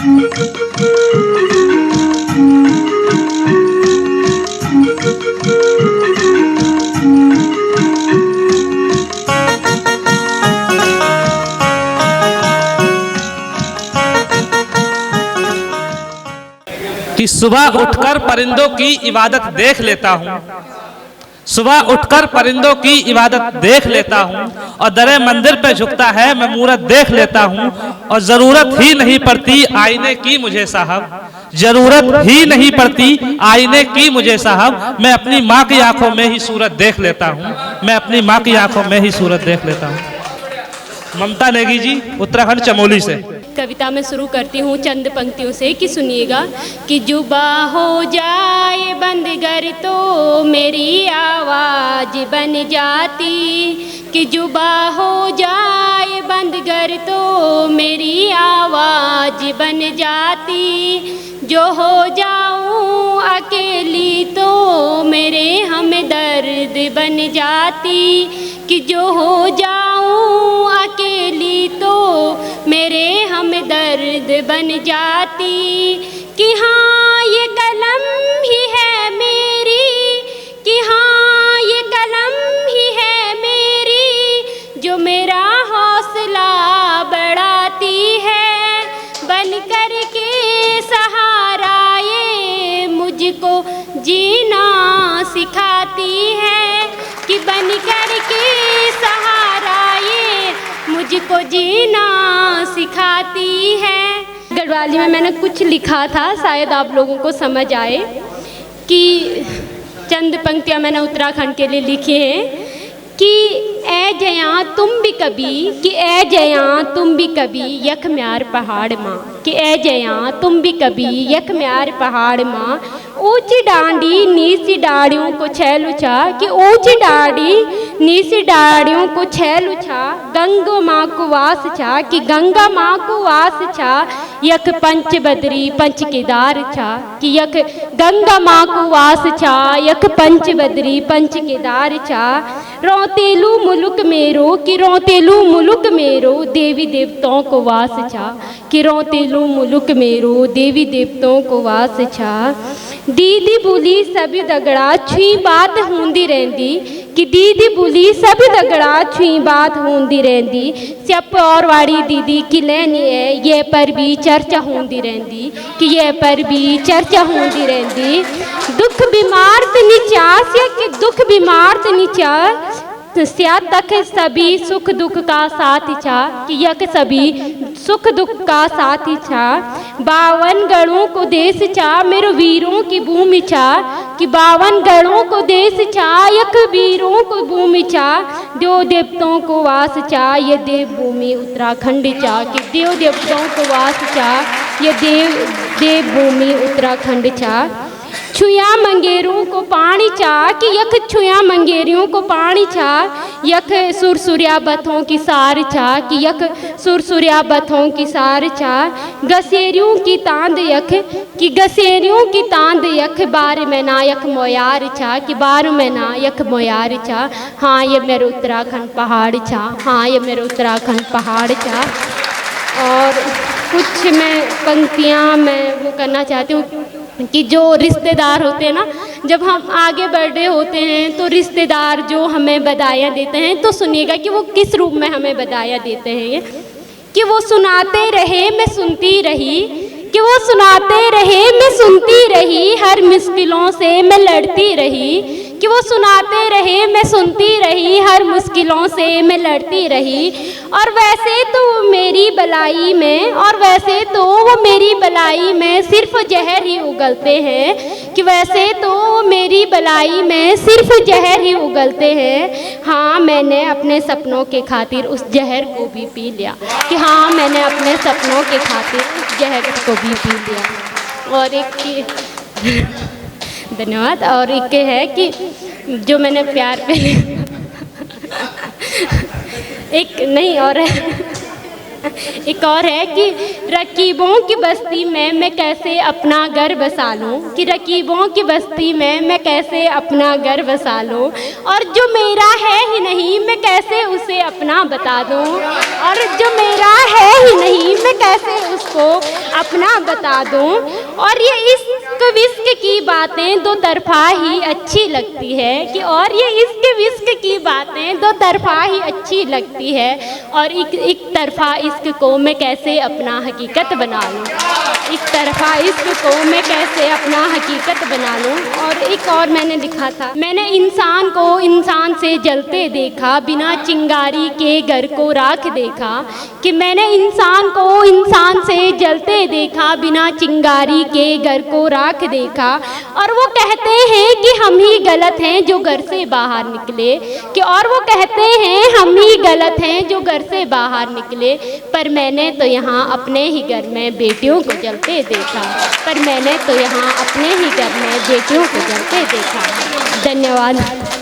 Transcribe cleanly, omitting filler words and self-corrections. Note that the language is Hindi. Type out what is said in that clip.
कि सुबह उठकर परिंदों की इबादत देख लेता हूँ, सुबह उठकर परिंदों की इबादत देख लेता हूँ और दरे मंदिर पे झुकता है मैं मूरत देख लेता हूँ। और जरूरत ही नहीं पड़ती आईने की मुझे साहब, जरूरत ही नहीं पड़ती आईने की मुझे साहब, मैं अपनी माँ की आंखों में ही सूरत देख लेता हूँ, मैं अपनी माँ की आंखों में ही सूरत देख लेता हूँ। ममता नेगी जी, उत्तराखंड चमोली से। कविता में शुरू करती हूँ चंद पंक्तियों से कि सुनिएगा कि जुबा हो जाए बंद गर तो मेरी आवाज बन जाती, कि जुबा हो जाए बंद गर तो मेरी आवाज बन जाती, जो हो जाऊं अकेली तो मेरे हमदर्द बन जाती, कि जो हो जाऊं अकेली तो मेरे हमदर्द बन जाती, कि हाँ ये कलम ही है मेरी, कि हाँ ये कलम ही है मेरी, जो मेरा हौसला बढ़ाती है, बन कर के सहारा ये मुझको जीना सिखाती है, कि बन कर के सहारा ये मुझको जीना सिखाती है। गढ़वाली में मैंने कुछ लिखा था, शायद आप लोगों को समझ आए, कि चंद पंक्तियाँ मैंने उत्तराखंड के लिए लिखी हैं कि ए जया तुम भी कभी, कि ए जया तुम भी कभी यख म्यार पहाड़ माँ, कि ए जया तुम भी कभी यख म्यार पहाड़ माँ, ऊंची डांडी नीची डाड़ियों को छैल उछा, कि ऊंची डांडी नीची डाड़ियों को छैल उछा, गंगा माँ को वास छा, कि गंगा माँ को वास छा, यख पंच बदरी पंच केदार छा, कि यख गंगा माँ को वास छा, यख पंच बदरी पंच केदार छा, रोतेलू मुलुक मेरो, कि रोतेलू मुलुक मेरो देवी देवताओं को वास छा, कि रोतेलू मुलुक मेरो देवी देवताओं को वास छा, दीदी बोली सभी दगड़ा छुई बात होंदी रहंदी, कि दीदी बोली सभी दगड़ा छुई बात होंदी रहंदी, स्यप और वाड़ी दीदी की लेनी है ये पर भी चर्चा होंदी रहंदी, कि ये पर भी चर्चा होंदी रहंदी, दुख बीमार तनिचा से, कि दुख बीमार तनिचा स्या तक सभी सुख दुख का साथ छा, कि यक सभी सुख दुख का साथी छा, 52 गढ़ों को देश छा मेरे वीरों की भूमि छा, कि 52 गढ़ों को देश छा यक वीरों को भूमि छा, देव देवताओं को वास छा ये देव भूमि उत्तराखंड छा, कि देव देवताओं को वास छा ये देव भूमि उत्तराखंड छा, छुया मंगेरों को पानी चा, कि यख छुया मंगेरियों को पानी छा, यख सुरसुरिया बथों की सार छा, कि यख सुरसुरिया बथों की सार छा, गसेरियों की तांद यख, कि गसेरियों की तांद यख, बार में ना यख मोयार छा, कि बार में ना यख मोयार छा, हाँ ये मेरे उत्तराखंड पहाड़ छा, हाँ ये मेरे उत्तराखंड पहाड़ छा। और कुछ मैं पंक्तियाँ मैं वो करना चाहती हूँ कि जो रिश्तेदार होते हैं ना, जब हम आगे बढ़ रहे होते हैं तो रिश्तेदार जो हमें बधाइयाँ देते हैं, तो सुनिएगा कि वो किस रूप में हमें बधाइयाँ देते हैं। ये कि वो सुनाते रहे मैं सुनती रही, कि वो सुनाते रहे मैं सुनती रही, हर मुश्किलों से मैं लड़ती रही, कि वो सुनाते रहे मैं सुनती रही, हर मुश्किलों से मैं लड़ती रही, और वैसे तो मेरी भलाई में, और वैसे तो वो मेरी भलाई में सिर्फ जहर ही उगलते हैं, कि वैसे तो मेरी भलाई में सिर्फ जहर ही उगलते हैं, हाँ मैंने अपने सपनों के खातिर उस जहर को भी पी लिया, कि हाँ मैंने अपने सपनों के खातिर उस जहर को भी पी लिया। और एक धन्यवाद। और एक है कि जो मैंने प्यार पे एक नहीं और है एक और है कि रकीबों की बस्ती में मैं कैसे अपना घर बसा लूं, कि रकीबों की बस्ती में मैं कैसे अपना घर बसा लूं, और जो मेरा है ही नहीं मैं कैसे उसे अपना बता दूं, और जो मेरा है ही नहीं मैं कैसे उसको अपना बता दूं। और ये इश्क विश्क की बातें दो तरफा ही अच्छी लगती है, कि और ये इश्क विश्क की बातें दो तरफा ही अच्छी लगती है, और एक तरफा इश्क को मैं कैसे अपना हकीकत बना लूं, एक तरफा इश्क को मैं कैसे अपना हकीकत बना लूं। और एक और मैंने लिखा था, मैंने इंसान को इंसान से जलते देखा, बिना चिंगारी के घर को राख देखा, कि मैंने इंसान को इंसान से जलते देखा, बिना चिंगारी के घर को राख देखा। और वो कहते हैं कि हम ही गलत हैं जो घर से बाहर निकले, कि और वो कहते हैं हम ही गलत हैं जो घर से बाहर निकले, पर मैंने तो यहाँ अपने ही घर में बेटियों को जलते देखा, पर मैंने तो यहाँ अपने ही घर में बेटियों को जलते देखा। धन्यवाद।